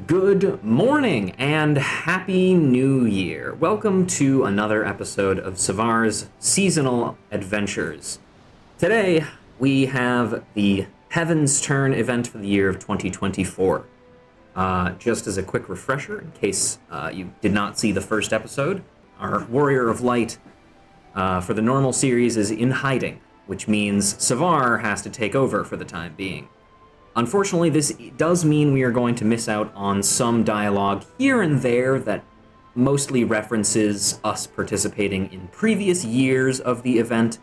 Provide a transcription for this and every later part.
Good morning and happy new year. Welcome to another episode of Savar's Seasonal Adventures. Today we have the Heavensturn event for the year of 2024. Just as a quick refresher, in case you did not see the first episode, our Warrior of Light for the normal series is in hiding, which means Savar has to take over for the time being. Unfortunately, this does mean we are going to miss out on some dialogue here and there that mostly references us participating in previous years of the event.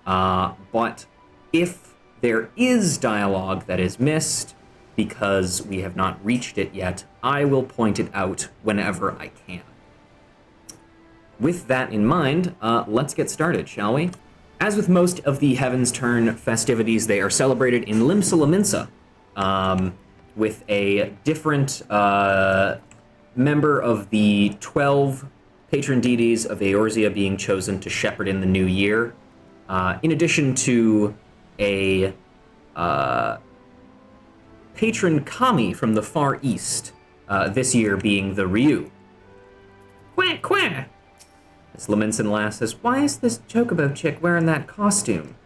But if there is dialogue that is missed because we have not reached it yet, I will point it out whenever I can. With that in mind, let's get started, shall we? As with most of the Heavensturn festivities, they are celebrated in Limsa Lominsa, with a different member of the 12 patron deities of Eorzea being chosen to shepherd in the new year, in addition to a patron kami from the Far East, this year being the Ryu. Quack, quack! This Lominsan lass says, "Why is this chocobo chick wearing that costume?"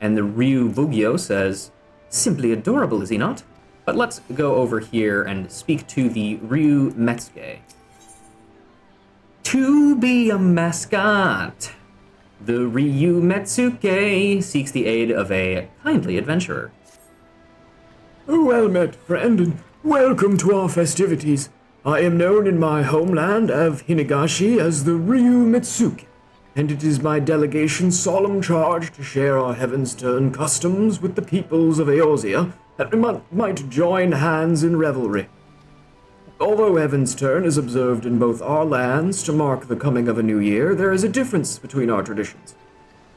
And the Ryu Bugyo says, "Simply adorable, is he not?" But let's go over here and speak to the Ryu Metsuke. To be a mascot, the Ryu Metsuke seeks the aid of a kindly adventurer. Well met, friend, and welcome to our festivities. I am known in my homeland of Hinagashi as the Ryu Metsuke, and it is my delegation's solemn charge to share our Heavensturn customs with the peoples of Eorzea, that we might join hands in revelry. Although Heavensturn is observed in both our lands to mark the coming of a new year, there is a difference between our traditions.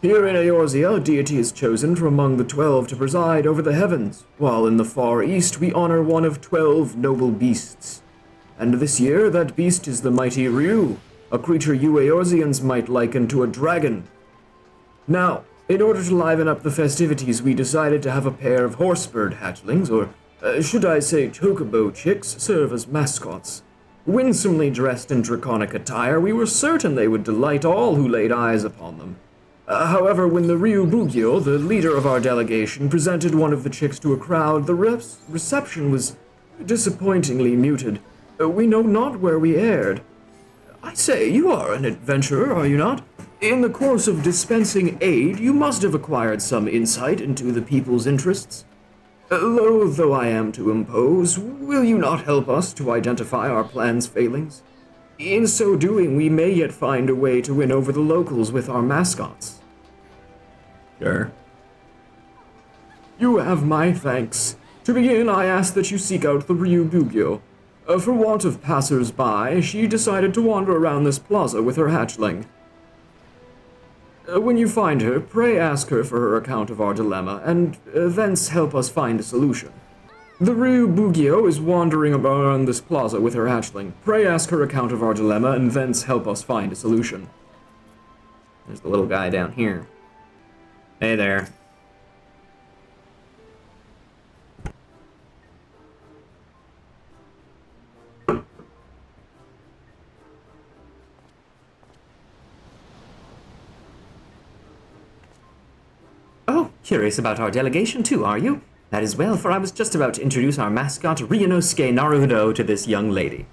Here in Eorzea, a deity is chosen from among the 12 to preside over the heavens, while in the Far East we honor one of 12 noble beasts. And this year, that beast is the mighty Ryu, a creature you Eorzeans might liken to a dragon. Now, in order to liven up the festivities, we decided to have a pair of horsebird hatchlings, or should I say chocobo chicks, serve as mascots. Winsomely dressed in draconic attire, we were certain they would delight all who laid eyes upon them. However, when the Ryu Bugyo, the leader of our delegation, presented one of the chicks to a crowd, the reception was disappointingly muted. We know not where we erred. I say, you are an adventurer, are you not? In the course of dispensing aid, you must have acquired some insight into the people's interests. Loath though I am to impose, will you not help us to identify our plan's failings? In so doing, we may yet find a way to win over the locals with our mascots. Sure. You have my thanks. To begin, I ask that you seek out the Ryu Bugyo. For want of passers-by, she decided to wander around this plaza with her hatchling. When you find her, pray ask her for her account of our dilemma, and thence help us find a solution. The Ryu Bugyo is wandering around this plaza with her hatchling. Pray ask her account of our dilemma, and thence help us find a solution. There's the little guy down here. Hey there. Oh, curious about our delegation too, are you? That is well, for I was just about to introduce our mascot, Ryunosuke Naruto, to this young lady.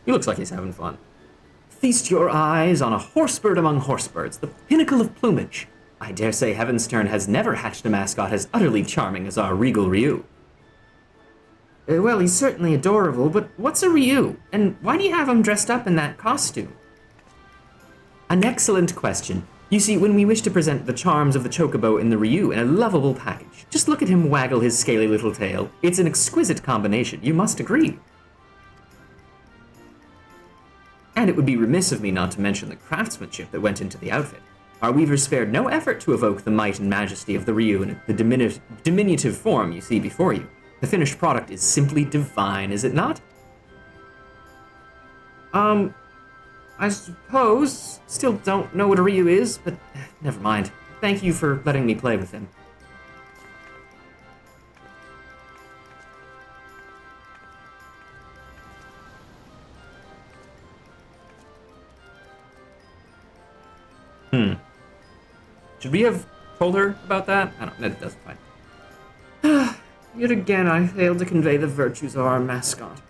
He looks like he's having fun. Feast your eyes on a horsebird among horsebirds, the pinnacle of plumage. I dare say Heavensturn has never hatched a mascot as utterly charming as our regal Ryu. Well, he's certainly adorable, but what's a Ryu? And why do you have him dressed up in that costume? An excellent question. You see, when we wish to present the charms of the chocobo in the Ryu in a lovable package, just look at him waggle his scaly little tail. It's an exquisite combination, you must agree. And it would be remiss of me not to mention the craftsmanship that went into the outfit. Our weavers spared no effort to evoke the might and majesty of the Ryu in the diminutive form you see before you. The finished product is simply divine, is it not? I suppose. Still don't know what a Ryu is, but never mind. Thank you for letting me play with him. Should we have told her about that? I don't know, it doesn't fine. Yet again, I failed to convey the virtues of our mascot.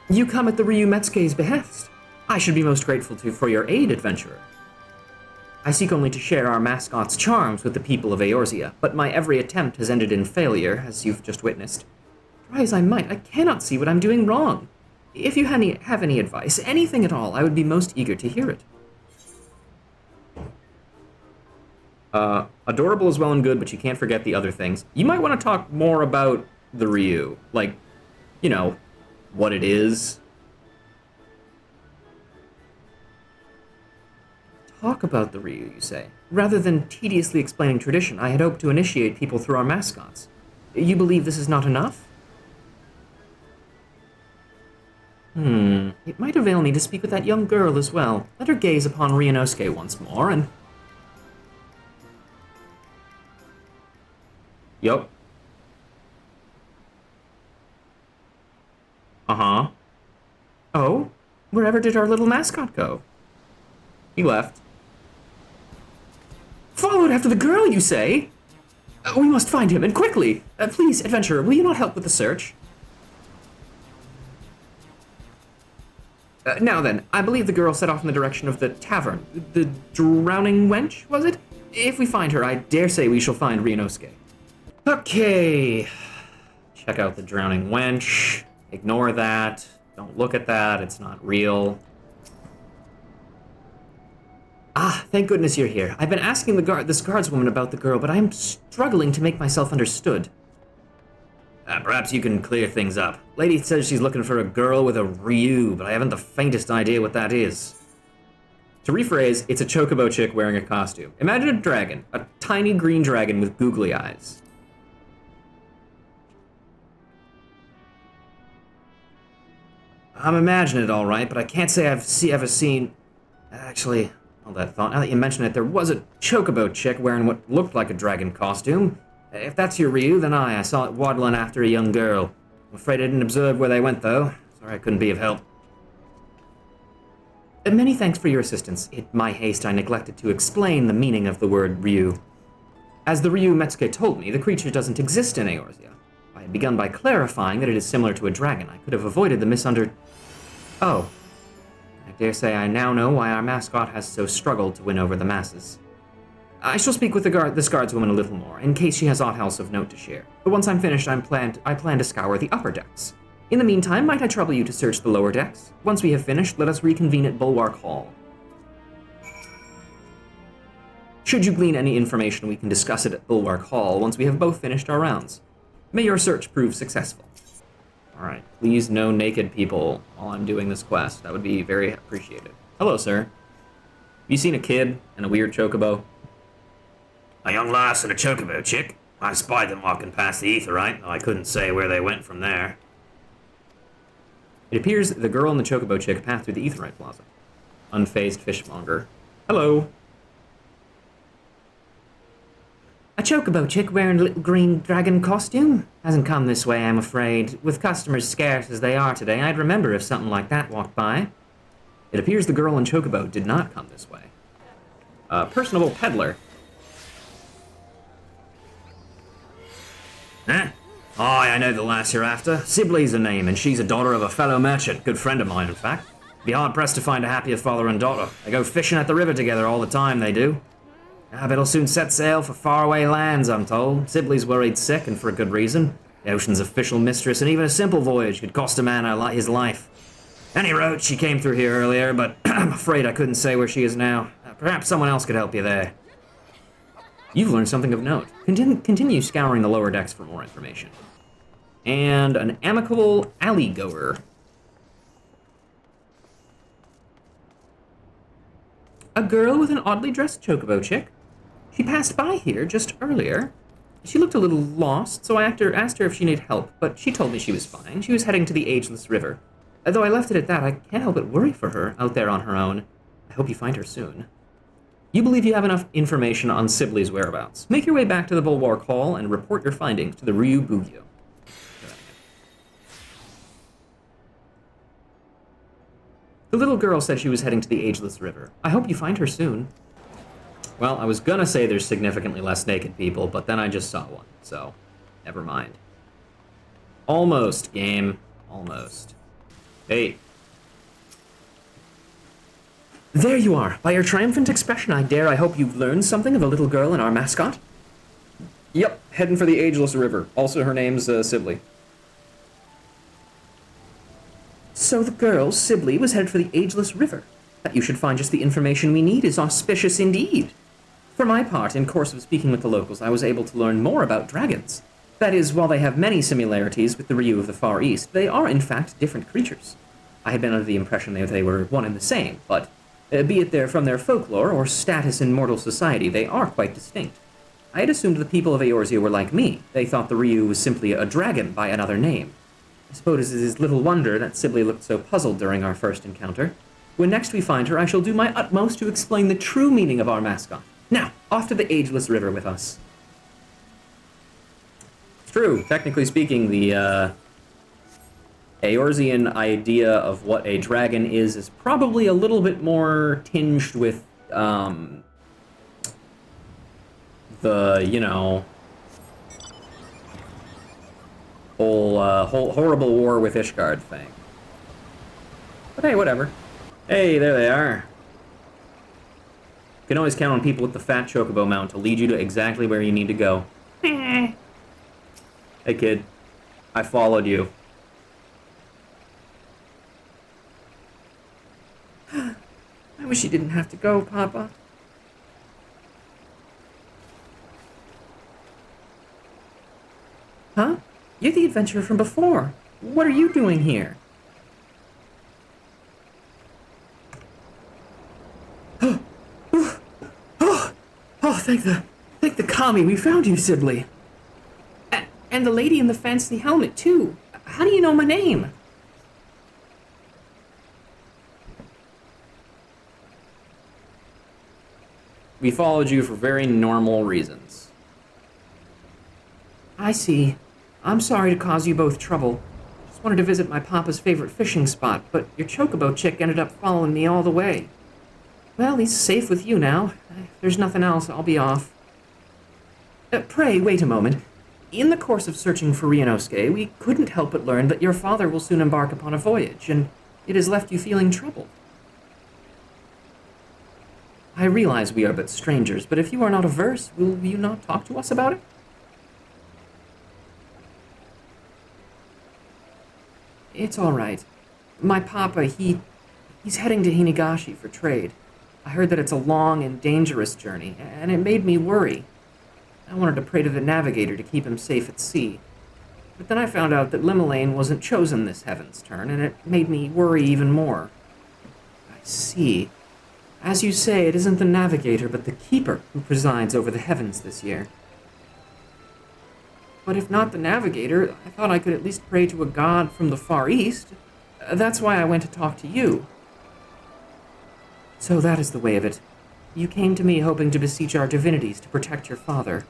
You come at the Ryumetsuke's behest. I should be most grateful for your aid, adventurer. I seek only to share our mascot's charms with the people of Eorzea, but my every attempt has ended in failure, as you've just witnessed. Try as I might, I cannot see what I'm doing wrong. If you have any advice, anything at all, I would be most eager to hear it. Adorable is well and good, but you can't forget the other things. You might want to talk more about the Ryu. Like, you know, what it is. Talk about the Ryu, you say. Rather than tediously explaining tradition, I had hoped to initiate people through our mascots. You believe this is not enough? It might avail me to speak with that young girl as well. Let her gaze upon Ryunosuke once more, and... Yup. Uh-huh. Oh? Wherever did our little mascot go? He left. Followed after the girl, you say? We must find him, and quickly! Please, adventurer, will you not help with the search? Now then, I believe the girl set off in the direction of the tavern. The Drowning Wench, was it? If we find her, I dare say we shall find Ryunosuke. Okay. Check out the Drowning Wench. Ignore that. Don't look at that. It's not real. Ah, thank goodness you're here. I've been asking this guardswoman about the girl, but I am struggling to make myself understood. Perhaps you can clear things up. Lady says she's looking for a girl with a Ryu, but I haven't the faintest idea what that is. To rephrase, it's a chocobo chick wearing a costume. Imagine a dragon, a tiny green dragon with googly eyes. I'm imagining it all right, but I can't say I've ever seen... Actually, hold that thought. Now that you mention it, there was a chocobo chick wearing what looked like a dragon costume. If that's your Ryu, then I saw it waddling after a young girl. I'm afraid I didn't observe where they went, though. Sorry I couldn't be of help. Many thanks for your assistance. In my haste, I neglected to explain the meaning of the word Ryu. As the Ryumetsuke told me, the creature doesn't exist in Eorzea. If I had begun by clarifying that it is similar to a dragon, I could have avoided the Oh. I dare say I now know why our mascot has so struggled to win over the masses. I shall speak with this guardswoman a little more, in case she has aught else of note to share. But once I'm finished, I plan to scour the upper decks. In the meantime, might I trouble you to search the lower decks? Once we have finished, let us reconvene at Bulwark Hall. Should you glean any information, we can discuss it at Bulwark Hall once we have both finished our rounds. May your search prove successful. Alright, please no naked people while I'm doing this quest. That would be very appreciated. Hello, sir. Have you seen a kid and a weird chocobo? A young lass and a chocobo chick. I spied them walking past the Aetheryte, though I couldn't say where they went from there. It appears the girl and the chocobo chick passed through the Aetheryte Plaza. Unfazed fishmonger. Hello. A chocobo chick wearing a little green dragon costume? Hasn't come this way, I'm afraid. With customers scarce as they are today, I'd remember if something like that walked by. It appears the girl and chocobo did not come this way. Personable peddler. Huh? Aye, I know the lass you're after. Sibley's her name, and she's a daughter of a fellow merchant. Good friend of mine, in fact. Be hard-pressed to find a happier father and daughter. They go fishing at the river together all the time, they do. I bet he'll soon set sail for faraway lands, I'm told. Sibley's worried sick, and for a good reason. The ocean's official mistress, and even a simple voyage could cost a man his life. Any road, she came through here earlier, but I'm afraid I couldn't say where she is now. Perhaps someone else could help you there. You've learned something of note. Continue scouring the lower decks for more information. And an amicable alley-goer. A girl with an oddly dressed chocobo chick. She passed by here just earlier. She looked a little lost, so I asked her if she needed help, but she told me she was fine. She was heading to the Ageless River. Though I left it at that, I can't help but worry for her out there on her own. I hope you find her soon. You believe you have enough information on Sibley's whereabouts. Make your way back to the Bulwark Hall and report your findings to the Ryu Bugyo. The little girl said she was heading to the Ageless River. I hope you find her soon. Well, I was gonna say there's significantly less naked people, but then I just saw one, so never mind. Almost, game. Almost. Hey. There you are. By your triumphant expression, I hope you've learned something of the little girl and our mascot. Yep, heading for the Ageless River. Also, her name's Sibley. So the girl, Sibley, was headed for the Ageless River. That you should find just the information we need is auspicious indeed. For my part, in course of speaking with the locals, I was able to learn more about dragons. That is, while they have many similarities with the Ryu of the Far East, they are in fact different creatures. I had been under the impression that they were one and the same, but be it from their folklore or status in mortal society, they are quite distinct. I had assumed the people of Eorzea were like me. They thought the Ryu was simply a dragon by another name. I suppose it is little wonder that Sibley looked so puzzled during our first encounter. When next we find her, I shall do my utmost to explain the true meaning of our mascot. Now, off to the Ageless River with us. It's true. Technically speaking, the Eorzean idea of what a dragon is probably a little bit more tinged with, whole horrible war with Ishgard thing. But hey, whatever. Hey, there they are. You can always count on people with the fat chocobo mount to lead you to exactly where you need to go. Hey kid, I followed you. I wish you didn't have to go, Papa. Huh? You're the adventurer from before. What are you doing here? Thank the kami, we found you, Sibley. And the lady in the fancy helmet, too. How do you know my name? We followed you for very normal reasons. I see. I'm sorry to cause you both trouble. Just wanted to visit my papa's favorite fishing spot, but your chocobo chick ended up following me all the way. Well, he's safe with you now. If there's nothing else, I'll be off. Pray, wait a moment. In the course of searching for Ryunosuke, we couldn't help but learn that your father will soon embark upon a voyage, and it has left you feeling troubled. I realize we are but strangers, but if you are not averse, will you not talk to us about it? It's all right. My papa, he's heading to Hinegashi for trade. I heard that it's a long and dangerous journey, and it made me worry. I wanted to pray to the navigator to keep him safe at sea. But then I found out that Limelaine wasn't chosen this Heavensturn, and it made me worry even more. I see. As you say, it isn't the navigator, but the keeper who presides over the heavens this year. But if not the navigator, I thought I could at least pray to a god from the Far East. That's why I went to talk to you. So that is the way of it. You came to me hoping to beseech our divinities to protect your father.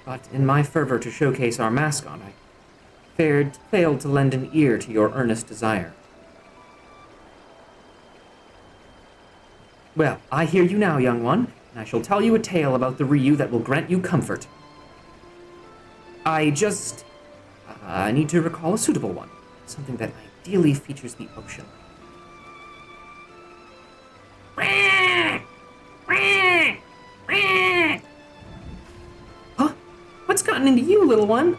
But in my fervor to showcase our mascot, I failed to lend an ear to your earnest desire. Well, I hear you now, young one, and I shall tell you a tale about the Ryu that will grant you comfort. I just need to recall a suitable one, something that ideally features the ocean. Huh? What's gotten into you, little one?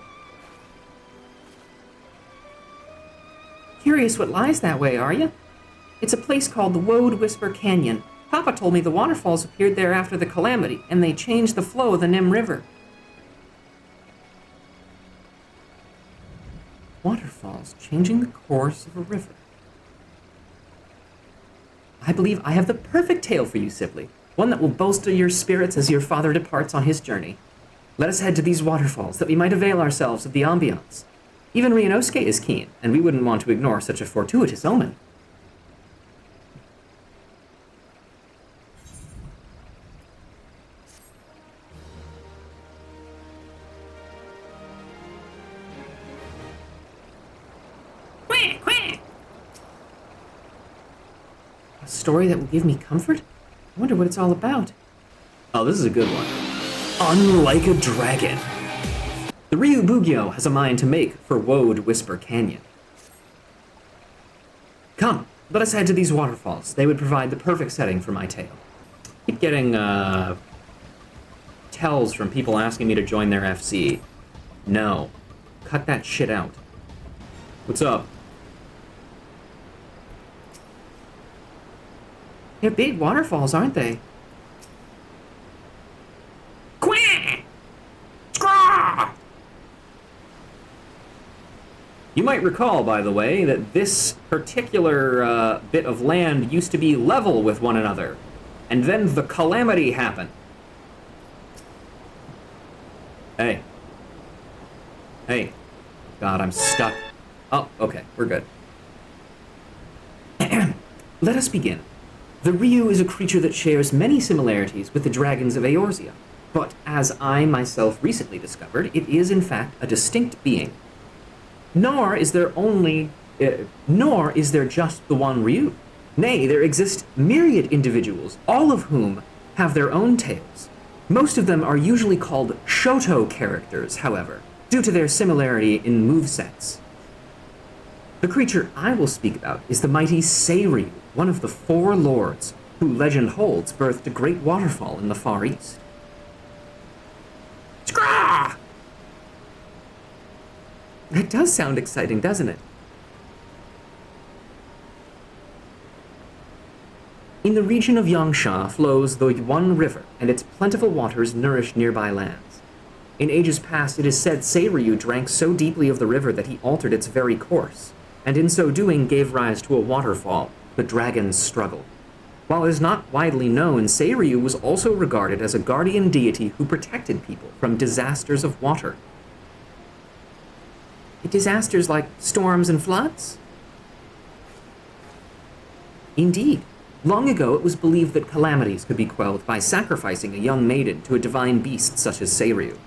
Curious what lies that way, are you? It's a place called the Woad Whisper Canyon. Papa told me the waterfalls appeared there after the calamity, and they changed the flow of the Nim River. Waterfalls changing the course of a river. I believe I have the perfect tale for you, Sibley. One that will bolster your spirits as your father departs on his journey. Let us head to these waterfalls, that we might avail ourselves of the ambiance. Even Ryunosuke is keen, and we wouldn't want to ignore such a fortuitous omen. A story that will give me comfort? I wonder what it's all about. Oh, this is a good one. Unlike a dragon. The Ryu Bugyo has a mind to make for Woad Whisper Canyon. Come, let us head to these waterfalls. They would provide the perfect setting for my tale. Keep getting, tells from people asking me to join their FC. No. Cut that shit out. What's up? They're big waterfalls, aren't they? Quack! Scraw! You might recall, by the way, that this particular bit of land used to be level with one another, and then the calamity happened. Hey. Hey. God, I'm stuck. Oh, okay, we're good. Let us begin. The Ryu is a creature that shares many similarities with the dragons of Eorzea, but as I myself recently discovered, it is in fact a distinct being. Nor is there just the one Ryu. Nay, there exist myriad individuals, all of whom have their own tales. Most of them are usually called Shoto characters, however, due to their similarity in movesets. The creature I will speak about is the mighty Seiryu, one of the four lords, who legend holds birthed a great waterfall in the Far East. Scraw! That does sound exciting, doesn't it? In the region of Yangsha flows the Yuan River, and its plentiful waters nourish nearby lands. In ages past, it is said Seiryu drank so deeply of the river that he altered its very course, and in so doing gave rise to a waterfall, the Dragon's Struggle. While it is not widely known, Seiryu was also regarded as a guardian deity who protected people from disasters of water. Disasters like storms and floods? Indeed. Long ago, it was believed that calamities could be quelled by sacrificing a young maiden to a divine beast such as Seiryu.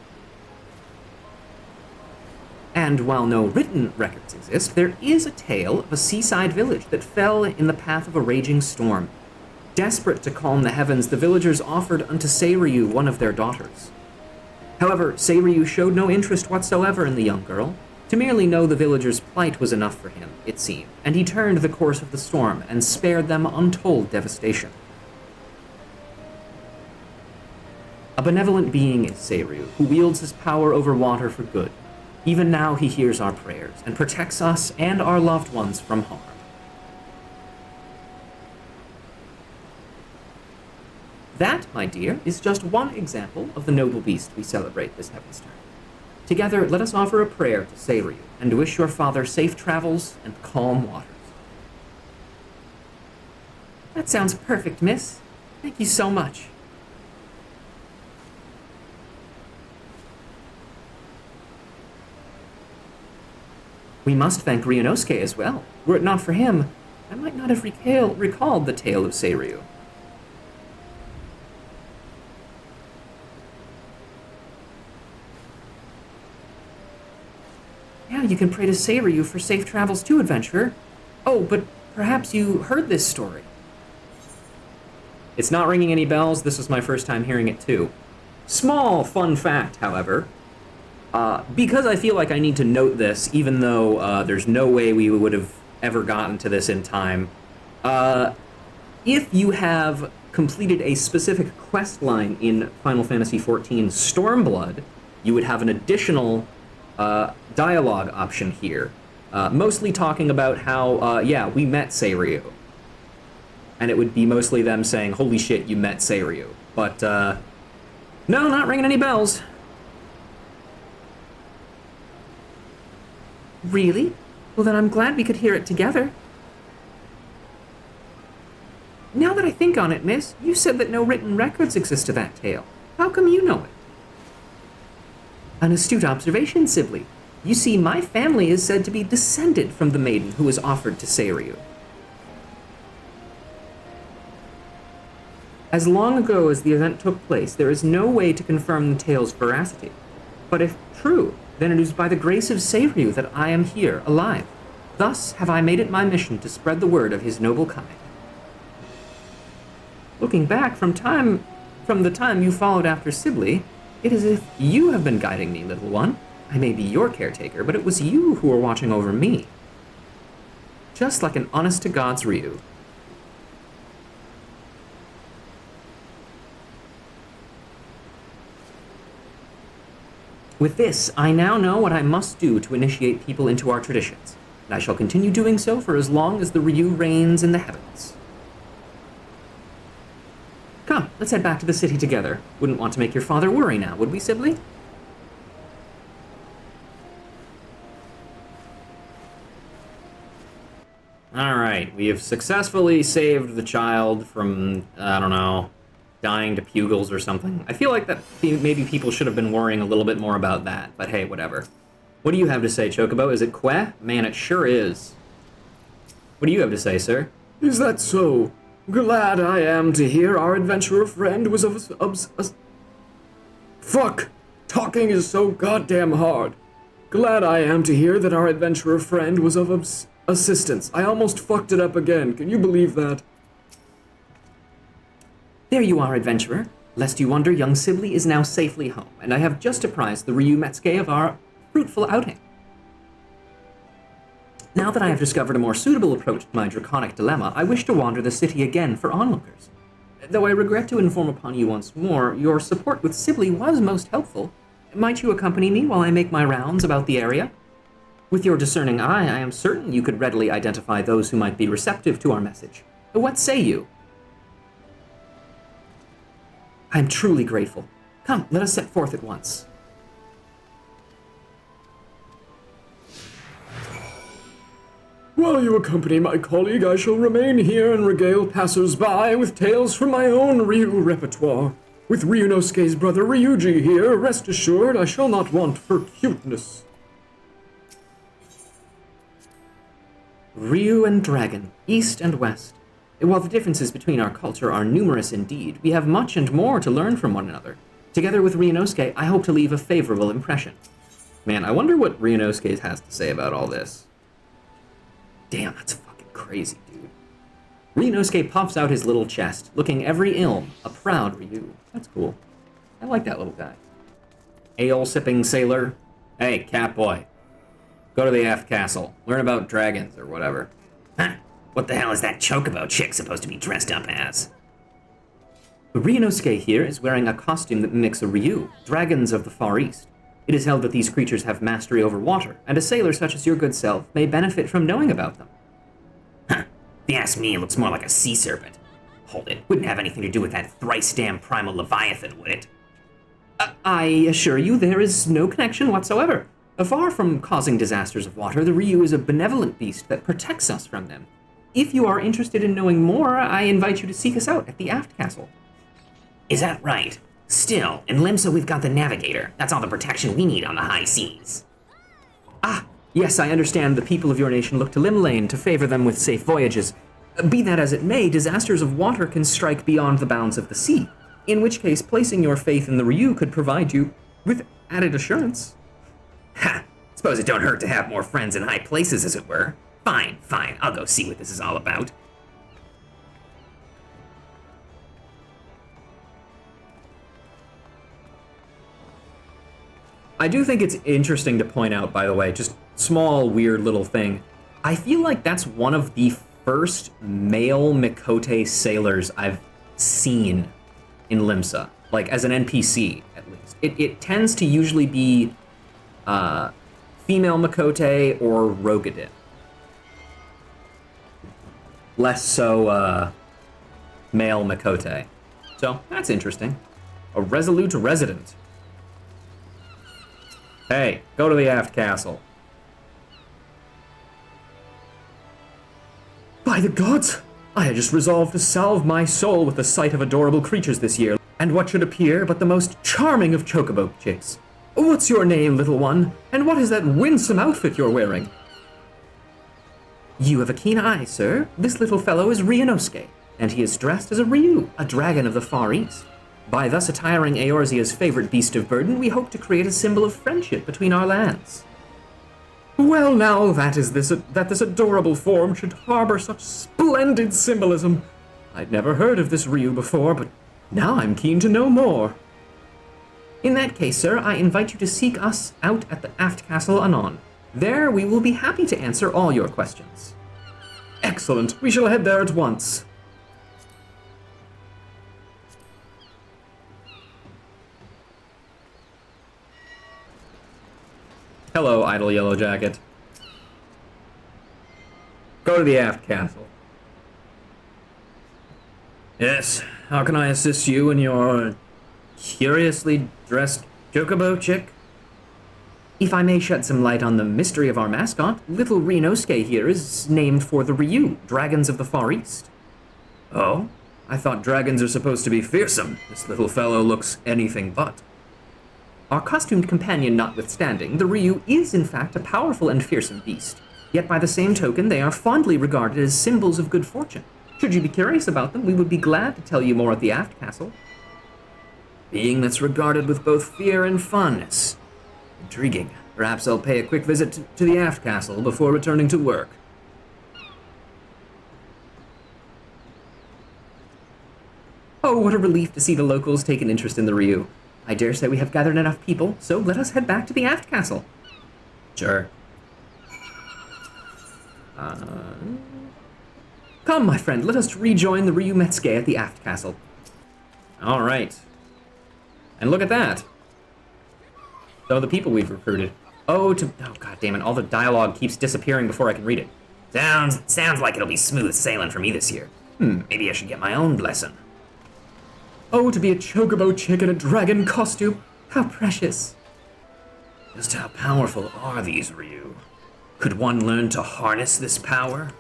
And while no written records exist, there is a tale of a seaside village that fell in the path of a raging storm. Desperate to calm the heavens, the villagers offered unto Seiryu one of their daughters. However, Seiryu showed no interest whatsoever in the young girl. To merely know the villagers' plight was enough for him, it seemed, and he turned the course of the storm and spared them untold devastation. A benevolent being is Seiryu, who wields his power over water for good. Even now he hears our prayers and protects us and our loved ones from harm. That, my dear, is just one example of the noble beast we celebrate this Heavensturn. Together, let us offer a prayer to Seiryu and wish your father safe travels and calm waters. That sounds perfect, miss. Thank you so much. We must thank Ryunosuke as well. Were it not for him, I might not have recalled the tale of Seiryu. Yeah, you can pray to Seiryu for safe travels too, adventurer. Oh, but perhaps you heard this story. It's not ringing any bells. This was my first time hearing it too. Small fun fact, however. Because I feel like I need to note this, even though there's no way we would have ever gotten to this in time. If you have completed a specific quest line in Final Fantasy XIV Stormblood, you would have an additional dialogue option here, mostly talking about how, yeah, we met Seiryu. And it would be mostly them saying, holy shit, you met Seiryu. But, no, not ringing any bells. Really? Well, then I'm glad we could hear it together. Now that I think on it, miss, you said that no written records exist of that tale. How come you know it? An astute observation, Sibley. You see, my family is said to be descended from the maiden who was offered to Seiryu. As long ago as the event took place, there is no way to confirm the tale's veracity. But if true, then it is by the grace of Seiryu that I am here, alive. Thus have I made it my mission to spread the word of his noble kind. Looking back from the time you followed after Sibley, it is as if you have been guiding me, little one. I may be your caretaker, but it was you who were watching over me. Just like an honest-to-God's Ryu. With this, I now know what I must do to initiate people into our traditions, and I shall continue doing so for as long as the Ryu reigns in the heavens. Come, let's head back to the city together. Wouldn't want to make your father worry now, would we, Sibley? Alright, we have successfully saved the child from, I don't know, dying to pugils or something. I feel like that maybe people should have been worrying a little bit more about that, but hey, whatever. What do you have to say, Chocobo? Is it Queh? Man, it sure is. What do you have to say, sir? Is that so? Glad I am to hear our adventurer friend was of Fuck! Talking is so goddamn hard. Glad I am to hear that our adventurer friend was of assistance. I almost fucked it up again. Can you believe that? There you are, adventurer. Lest you wonder, young Sibley is now safely home, and I have just apprised the Ryu Metsuke of our fruitful outing. Now that I have discovered a more suitable approach to my draconic dilemma, I wish to wander the city again for onlookers. Though I regret to inform upon you once more, your support with Sibley was most helpful. Might you accompany me while I make my rounds about the area? With your discerning eye, I am certain you could readily identify those who might be receptive to our message. What say you? I am truly grateful. Come, let us set forth at once. While you accompany my colleague, I shall remain here and regale passers-by with tales from my own Ryu repertoire. With Ryunosuke's brother Ryuji here, rest assured I shall not want for cuteness. Ryu and Dragon, East and West. While the differences between our culture are numerous indeed, we have much and more to learn from one another. Together with Ryunosuke, I hope to leave a favorable impression. Man, I wonder what Ryunosuke has to say about all this. Damn, that's fucking crazy, dude. Ryunosuke puffs out his little chest, looking every ilm, a proud Ryu. That's cool. I like that little guy. Ale-sipping sailor. Hey, Catboy. Go to the aft castle. Learn about dragons or whatever. Huh? What the hell is that chocobo chick supposed to be dressed up as? Ryunosuke here is wearing a costume that mimics a Ryu, dragons of the Far East. It is held that these creatures have mastery over water, and a sailor such as your good self may benefit from knowing about them. Huh. If you ask me, it looks more like a sea serpent. Hold it. Wouldn't have anything to do with that thrice-damned primal leviathan, would it? I assure you there is no connection whatsoever. Far from causing disasters of water, the Ryu is a benevolent beast that protects us from them. If you are interested in knowing more, I invite you to seek us out at the aft castle. Is that right? Still, in Limsa we've got the Navigator. That's all the protection we need on the high seas. Ah, yes, I understand the people of your nation look to Limlane to favor them with safe voyages. Be that as it may, disasters of water can strike beyond the bounds of the sea, in which case placing your faith in the Ryu could provide you with added assurance. Ha! Suppose it don't hurt to have more friends in high places, as it were. Fine, I'll go see what this is all about. I do think it's interesting to point out, by the way, just small, weird little thing. I feel like that's one of the first male Mikote sailors I've seen in Limsa, like as an NPC, at least. It tends to usually be female Mikote or Rogadin. Less so male Mikote. So, that's interesting. A resolute resident. Hey, go to the aft castle. By the gods! I had just resolved to salve my soul with the sight of adorable creatures this year, and what should appear but the most charming of chocobo chicks. What's your name, little one? And what is that winsome outfit you're wearing? You have a keen eye, sir. This little fellow is Ryunosuke, and he is dressed as a Ryu, a dragon of the Far East. By thus attiring Eorzea's favorite beast of burden, we hope to create a symbol of friendship between our lands. Well, now that this adorable form should harbor such splendid symbolism, I'd never heard of this Ryu before, but now I'm keen to know more. In that case, sir, I invite you to seek us out at the aft castle anon. There we will be happy to answer all your questions. Excellent. We shall head there at once. Hello, idle yellow jacket. Go to the aft castle. Yes, how can I assist you and your curiously dressed chocobo chick? If I may shed some light on the mystery of our mascot, little Rinosuke here is named for the Ryu, dragons of the Far East. Oh? I thought dragons are supposed to be fearsome. This little fellow looks anything but. Our costumed companion notwithstanding, the Ryu is in fact a powerful and fearsome beast. Yet by the same token, they are fondly regarded as symbols of good fortune. Should you be curious about them, we would be glad to tell you more at the aft castle. Being that's regarded with both fear and fondness. Intriguing. Perhaps I'll pay a quick visit to the aft castle before returning to work. Oh, what a relief to see the locals take an interest in the Ryu. I dare say we have gathered enough people, so let us head back to the aft castle. Sure. Come, my friend, let us rejoin the Ryu Metsuke at the aft castle. All right. And look at that. So the people we've recruited. Oh, god damn it, all the dialogue keeps disappearing before I can read it. Sounds like it'll be smooth sailing for me this year. Maybe I should get my own blessing. Oh, to be a chocobo chick in a dragon costume. How precious. Just how powerful are these Ryu? Could one learn to harness this power?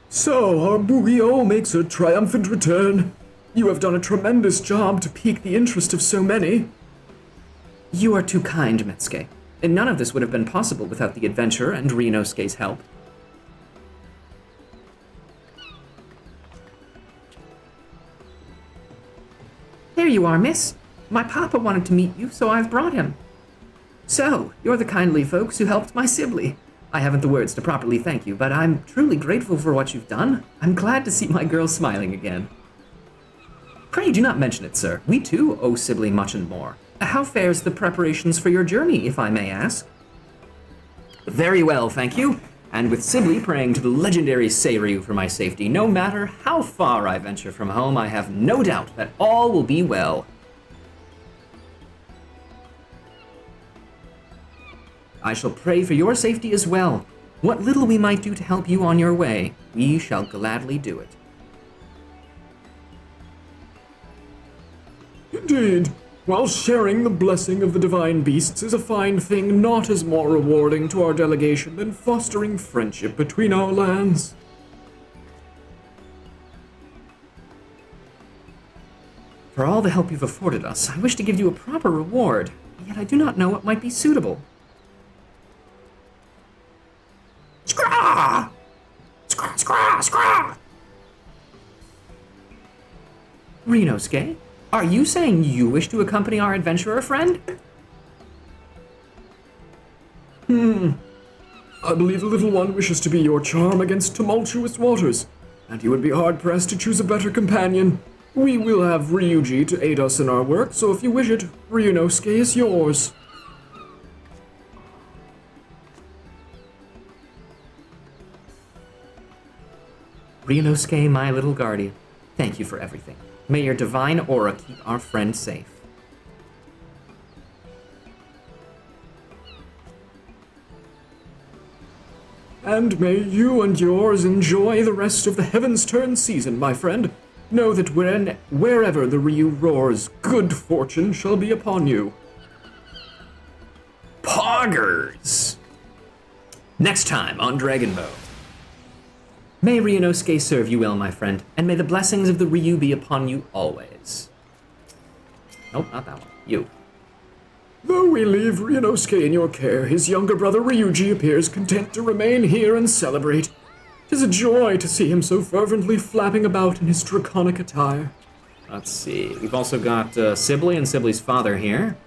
So, our Bugio makes a triumphant return. You have done a tremendous job to pique the interest of so many. You are too kind, Metsuke. And none of this would have been possible without the adventure and Rinosuke's help. There you are, miss. My papa wanted to meet you, so I've brought him. So, you're the kindly folks who helped my Sibley. I haven't the words to properly thank you, but I'm truly grateful for what you've done. I'm glad to see my girl smiling again. Pray do not mention it, sir. We too owe Sibley much and more. How fares the preparations for your journey, if I may ask? Very well, thank you. And with Sibley praying to the legendary Seiryu for my safety, no matter how far I venture from home, I have no doubt that all will be well. I shall pray for your safety as well. What little we might do to help you on your way, we shall gladly do it. Indeed. While sharing the blessing of the divine beasts is a fine thing, not as more rewarding to our delegation than fostering friendship between our lands. For all the help you've afforded us, I wish to give you a proper reward, yet I do not know what might be suitable. Scraw! Scraw, scraw, scraw! Rinosuke, are you saying you wish to accompany our adventurer friend? I believe the little one wishes to be your charm against tumultuous waters, and you would be hard-pressed to choose a better companion. We will have Ryuji to aid us in our work, so if you wish it, Ryunosuke is yours. Rinosuke, my little guardian, thank you for everything. May your divine aura keep our friend safe. And may you and yours enjoy the rest of the Heavensturn season, my friend. Know that wherever the Ryu roars, good fortune shall be upon you. Poggers! Next time on Dragon Bow. May Ryonosuke serve you well, my friend, and may the blessings of the Ryu be upon you always. Nope, not that one. You. Though we leave Ryonosuke in your care, his younger brother Ryuji appears content to remain here and celebrate. 'Tis a joy to see him so fervently flapping about in his draconic attire. Let's see. We've also got Sibley and Sibley's father here.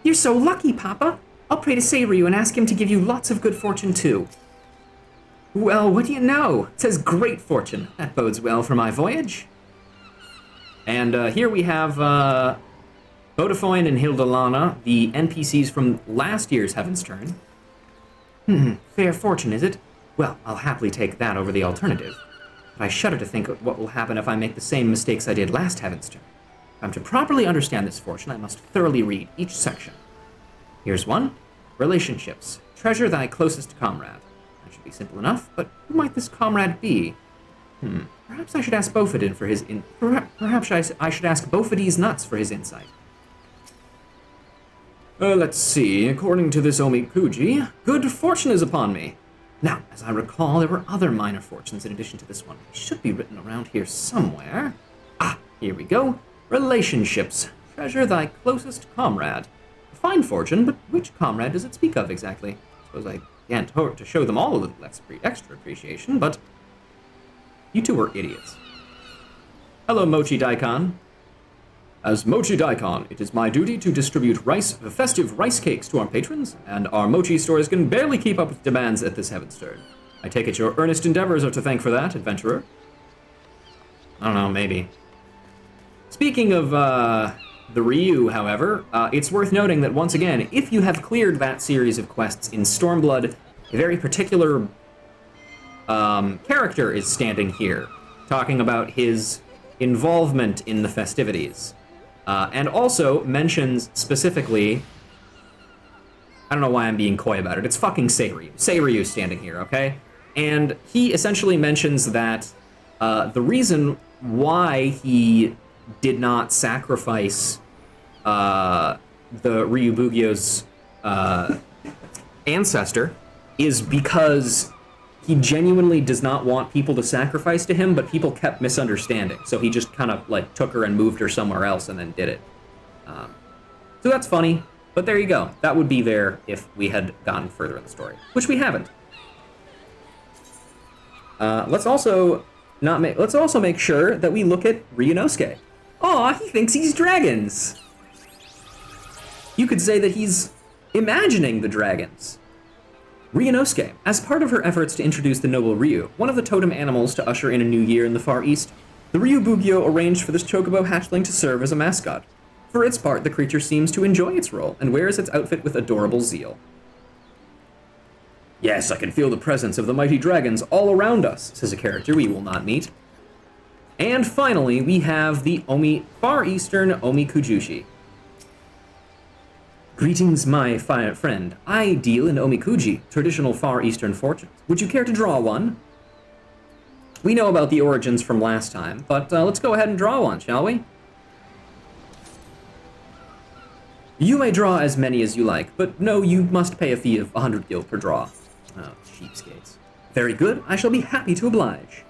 You're so lucky, Papa. I'll pray to Seiryu and ask him to give you lots of good fortune, too. Well, what do you know? It says great fortune. That bodes well for my voyage. And here we have Vodafone and Hildalana, the NPCs from last year's Heavensturn. Fair fortune, is it? Well, I'll happily take that over the alternative. But I shudder to think of what will happen if I make the same mistakes I did last Heavensturn. If I'm to properly understand this fortune, I must thoroughly read each section. Here's one. Relationships. Treasure thy closest comrade. That should be simple enough, but who might this comrade be? Perhaps I should ask Bofidin for his Perhaps I should ask Bofides Nuts for his insight. Let's see. According to this Omikuji, good fortune is upon me. Now, as I recall, there were other minor fortunes in addition to this one. It should be written around here somewhere. Ah, here we go. Relationships. Treasure thy closest comrade. A fine fortune, but which comrade does it speak of exactly? I suppose I can't hope to show them all a little extra appreciation, but you two are idiots. Hello, Mochi Daikon. As Mochi Daikon, it is my duty to distribute festive rice cakes to our patrons, and our mochi stores can barely keep up with demands at this Heavensturn. I take it your earnest endeavors are to thank for that, adventurer? I don't know, maybe. Speaking of the Ryu, however, it's worth noting that once again, if you have cleared that series of quests in Stormblood, a very particular character is standing here, talking about his involvement in the festivities. And also mentions specifically, I don't know why I'm being coy about it, it's fucking Seiryu. Seiryu standing here, okay? And he essentially mentions that the reason why he did not sacrifice the Ryubugyo's ancestor is because he genuinely does not want people to sacrifice to him, but people kept misunderstanding. So he just kind of like took her and moved her somewhere else and then did it. So that's funny, but there you go. That would be there if we had gone further in the story, which we haven't. Let's also make sure that we look at Ryunosuke. Aw, he thinks he's dragons. You could say that he's imagining the dragons. Ryunosuke, as part of her efforts to introduce the noble Ryu, one of the totem animals to usher in a new year in the Far East, the Ryubugyo arranged for this chocobo hatchling to serve as a mascot. For its part, the creature seems to enjoy its role and wears its outfit with adorable zeal. Yes, I can feel the presence of the mighty dragons all around us, says a character we will not meet. And finally, we have the Far Eastern Omikujushi. Greetings, my friend. I deal in omikuji, traditional Far Eastern fortunes. Would you care to draw one? We know about the origins from last time, but let's go ahead and draw one, shall we? You may draw as many as you like, but no, you must pay a fee of 100 gil per draw. Oh, cheapskates. Very good, I shall be happy to oblige.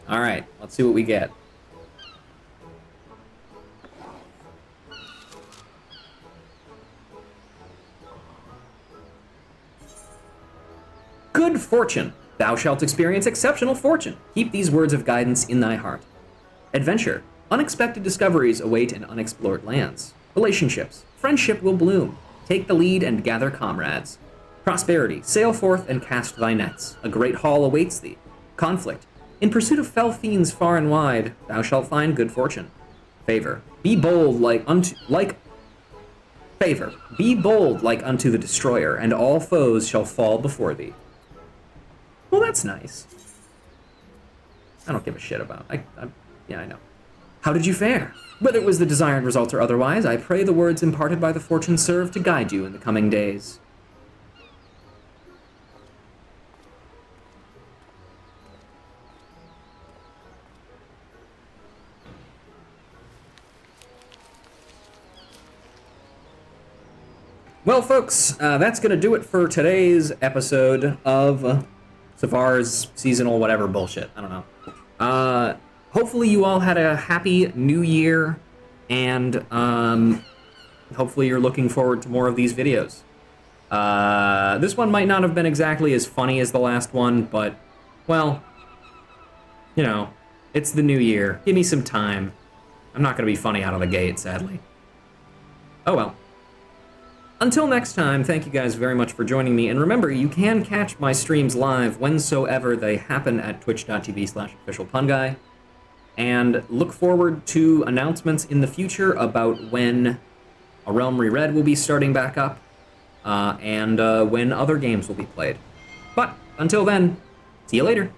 All right, let's see what we get. Good fortune. Thou shalt experience exceptional fortune. Keep these words of guidance in thy heart. Adventure. Unexpected discoveries await in unexplored lands. Relationships. Friendship will bloom. Take the lead and gather comrades. Prosperity. Sail forth and cast thy nets. A great haul awaits thee. Conflict. In pursuit of fell fiends far and wide, thou shalt find good fortune. Favor. Be bold like unto the destroyer, and all foes shall fall before thee. Well, that's nice. I don't give a shit about. Yeah, I know. How did you fare? Whether it was the desired result or otherwise, I pray the words imparted by the fortune serve to guide you in the coming days. Well, folks, that's going to do it for today's episode of Savar's seasonal whatever bullshit. I don't know. Hopefully you all had a happy new year, and hopefully you're looking forward to more of these videos. This one might not have been exactly as funny as the last one, but, well, you know, it's the new year. Give me some time. I'm not going to be funny out of the gate, sadly. Oh well. Until next time, thank you guys very much for joining me, and remember, you can catch my streams live whensoever they happen at twitch.tv/officialpunguy, and look forward to announcements in the future about when A Realm Reread will be starting back up, and when other games will be played. But, until then, see you later.